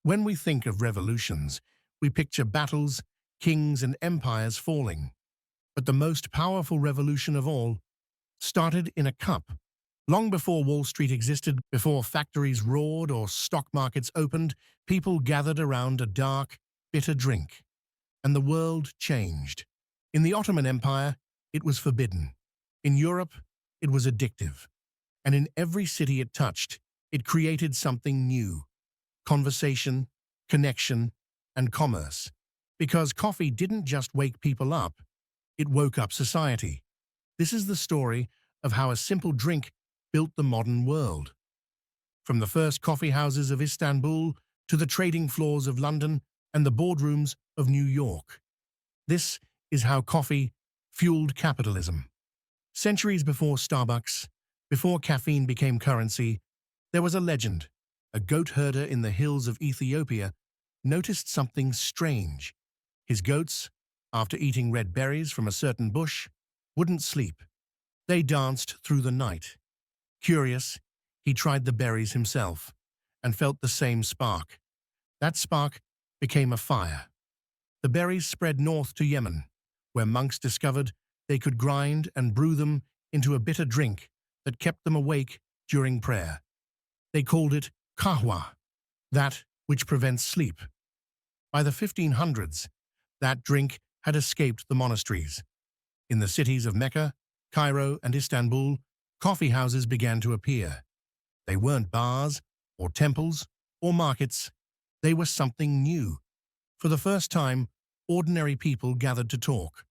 When we think of revolutions, we picture battles, kings and empires falling. But the most powerful revolution of all started in a cup. Long before Wall Street existed, before factories roared or stock markets opened, people gathered around a dark, bitter drink. And the world changed. In the Ottoman Empire, it was forbidden. In Europe, it was addictive. And in every city it touched, it created something new: conversation, connection, and commerce. Because coffee didn't just wake people up, it woke up society. This is the story of how a simple drink built the modern world. From the first coffee houses of Istanbul to the trading floors of London and the boardrooms of New York. This is how coffee fueled capitalism. Centuries before Starbucks, before caffeine became currency, there was a legend. A goat herder in the hills of Ethiopia noticed something strange. His goats, after eating red berries from a certain bush, wouldn't sleep. They danced through the night. Curious, he tried the berries himself and felt the same spark. That spark became a fire. The berries spread north to Yemen, where monks discovered they could grind and brew them into a bitter drink that kept them awake during prayer. They called it kahwa, that which prevents sleep. By the 1500s, that drink had escaped the monasteries. In the cities of Mecca, Cairo, and Istanbul, coffee houses began to appear. They weren't bars, or temples, or markets. They were something new. For the first time, ordinary people gathered to talk,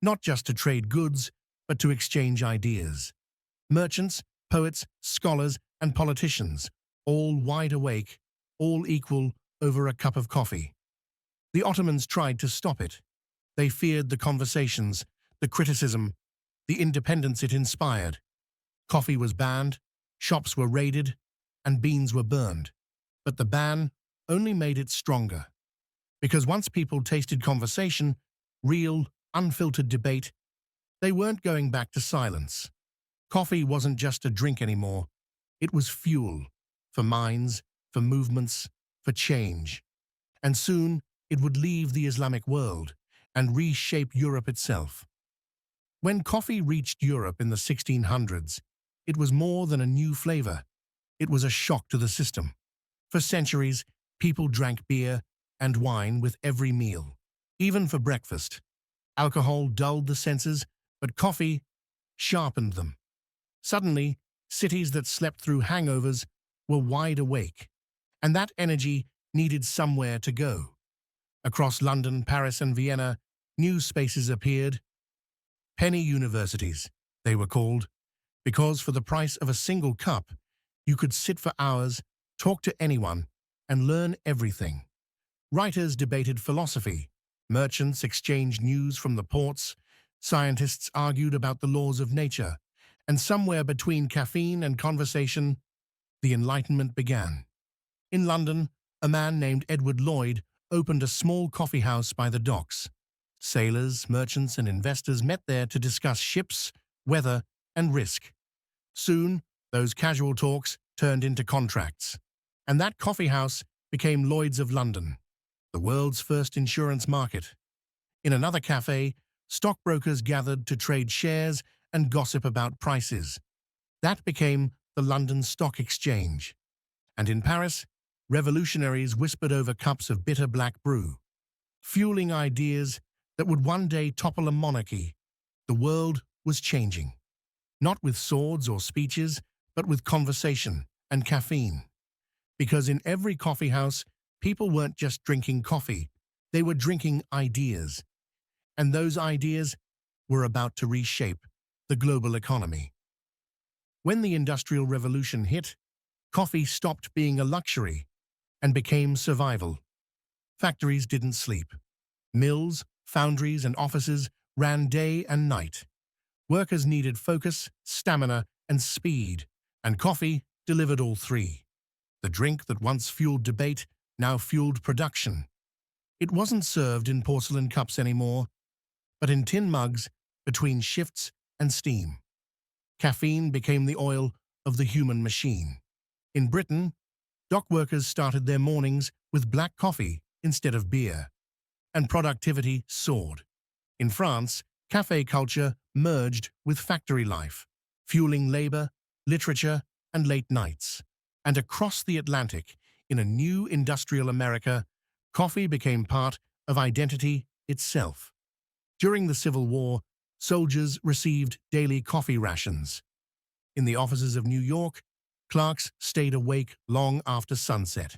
not just to trade goods, but to exchange ideas. Merchants, poets, scholars, and politicians, all wide awake, all equal over a cup of coffee. The Ottomans tried to stop it. They feared the conversations, the criticism, the independence it inspired. Coffee was banned, shops were raided, and beans were burned. But the ban only made it stronger. Because once people tasted conversation, real, unfiltered debate, they weren't going back to silence. Coffee wasn't just a drink anymore. It was fuel for minds, for movements, for change. And soon it would leave the Islamic world and reshape Europe itself. When coffee reached Europe in the 1600s, it was more than a new flavor. It was a shock to the system. For centuries, people drank beer and wine with every meal. Even for breakfast. Alcohol dulled the senses, but coffee sharpened them. Suddenly, cities that slept through hangovers were wide awake, and that energy needed somewhere to go. Across London, Paris, and Vienna, new spaces appeared. Penny universities, they were called, because for the price of a single cup, you could sit for hours, talk to anyone, and learn everything. Writers debated philosophy, merchants exchanged news from the ports, scientists argued about the laws of nature, and somewhere between caffeine and conversation, the Enlightenment began. In London, a man named Edward Lloyd opened a small coffee house by the docks. Sailors, merchants, and investors met there to discuss ships, weather, and risk. Soon, those casual talks turned into contracts. And that coffee house became Lloyd's of London, the world's first insurance market. In another cafe, stockbrokers gathered to trade shares and gossip about prices. That became the London Stock Exchange. And in Paris, revolutionaries whispered over cups of bitter black brew, fueling ideas that would one day topple a monarchy. The world was changing, not with swords or speeches, but with conversation and caffeine. Because in every coffee house, people weren't just drinking coffee, they were drinking ideas. And those ideas were about to reshape the global economy. When the Industrial Revolution hit, coffee stopped being a luxury and became survival. Factories didn't sleep. Mills, foundries, and offices ran day and night. Workers needed focus, stamina, and speed, and coffee delivered all three. The drink that once fueled debate now fueled production. It wasn't served in porcelain cups anymore, but in tin mugs between shifts and steam. Caffeine became the oil of the human machine. In Britain, dock workers started their mornings with black coffee instead of beer, and productivity soared. In France, cafe culture merged with factory life, fueling labor, literature, and late nights. And across the Atlantic, in a new industrial America, coffee became part of identity itself. During the Civil War, soldiers received daily coffee rations. In the offices of New York, clerks stayed awake long after sunset.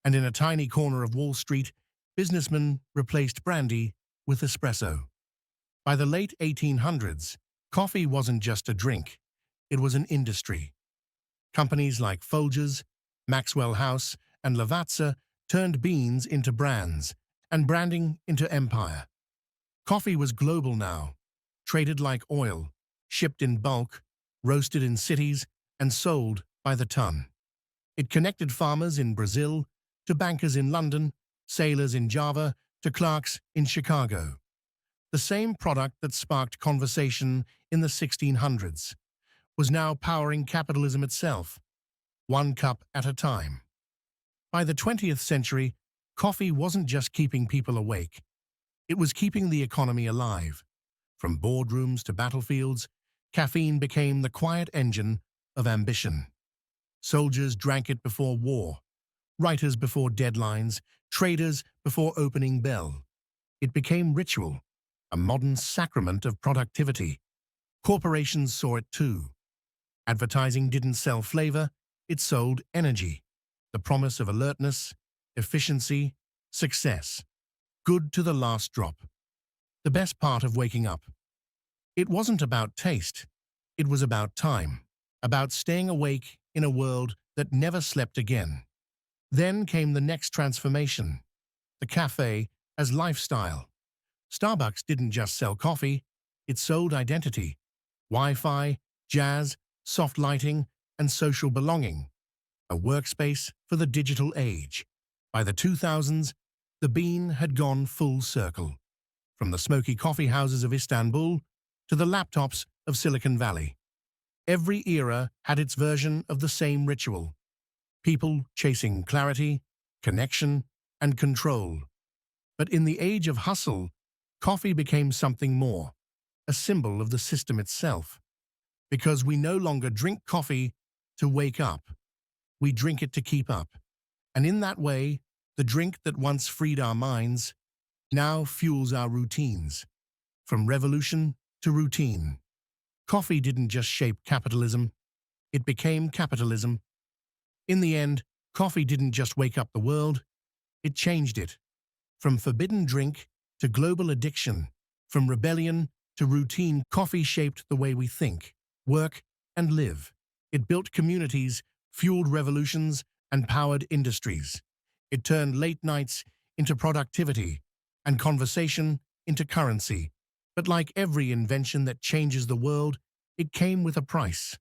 And in a tiny corner of Wall Street, businessmen replaced brandy with espresso. By the late 1800s, coffee wasn't just a drink, it was an industry. Companies like Folgers, Maxwell House, and Lavazza turned beans into brands and branding into empire. Coffee was global now, traded like oil, shipped in bulk, roasted in cities, and sold by the ton. It connected farmers in Brazil to bankers in London, sailors in Java to clerks in Chicago. The same product that sparked conversation in the 1600s was now powering capitalism itself, one cup at a time. By the 20th century, coffee wasn't just keeping people awake. It was keeping the economy alive. From boardrooms to battlefields, caffeine became the quiet engine of ambition. Soldiers drank it before war, writers before deadlines, traders before opening bell. It became ritual, a modern sacrament of productivity. Corporations saw it too. Advertising didn't sell flavor, it sold energy, the promise of alertness, efficiency, success. Good to the last drop. The best part of waking up. It wasn't about taste, it was about time, about staying awake in a world that never slept again. Then came the next transformation, the cafe as lifestyle. Starbucks didn't just sell coffee, it sold identity, Wi-Fi, jazz, soft lighting, and social belonging, a workspace for the digital age. By the 2000s, the bean had gone full circle, from the smoky coffee houses of Istanbul to the laptops of Silicon Valley. Every era had its version of the same ritual, people chasing clarity, connection, and control. But in the age of hustle, coffee became something more, a symbol of the system itself. Because we no longer drink coffee to wake up, we drink it to keep up. And in that way, the drink that once freed our minds now fuels our routines. From revolution to routine. Coffee didn't just shape capitalism, it became capitalism. In the end, coffee didn't just wake up the world, it changed it. From forbidden drink to global addiction, from rebellion to routine, coffee shaped the way we think, work, and live. It built communities, fueled revolutions, and powered industries. It turned late nights into productivity and conversation into currency. But like every invention that changes the world, it came with a price.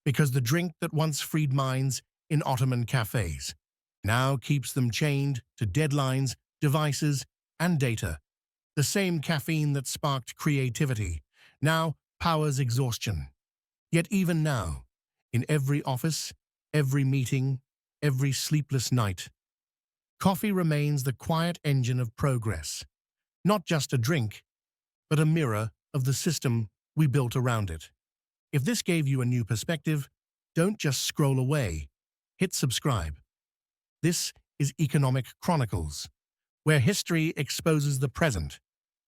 Because the drink that once freed minds in Ottoman cafes now keeps them chained to deadlines, devices, and data. The same caffeine that sparked creativity now powers exhaustion. Yet even now, in every office, every meeting, every sleepless night, coffee remains the quiet engine of progress. Not just a drink, but a mirror of the system we built around it. If this gave you a new perspective, don't just scroll away. Hit subscribe. This is Economic Chronicles, where history exposes the present,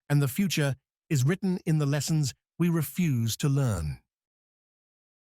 and the future is written in the lessons we refuse to learn.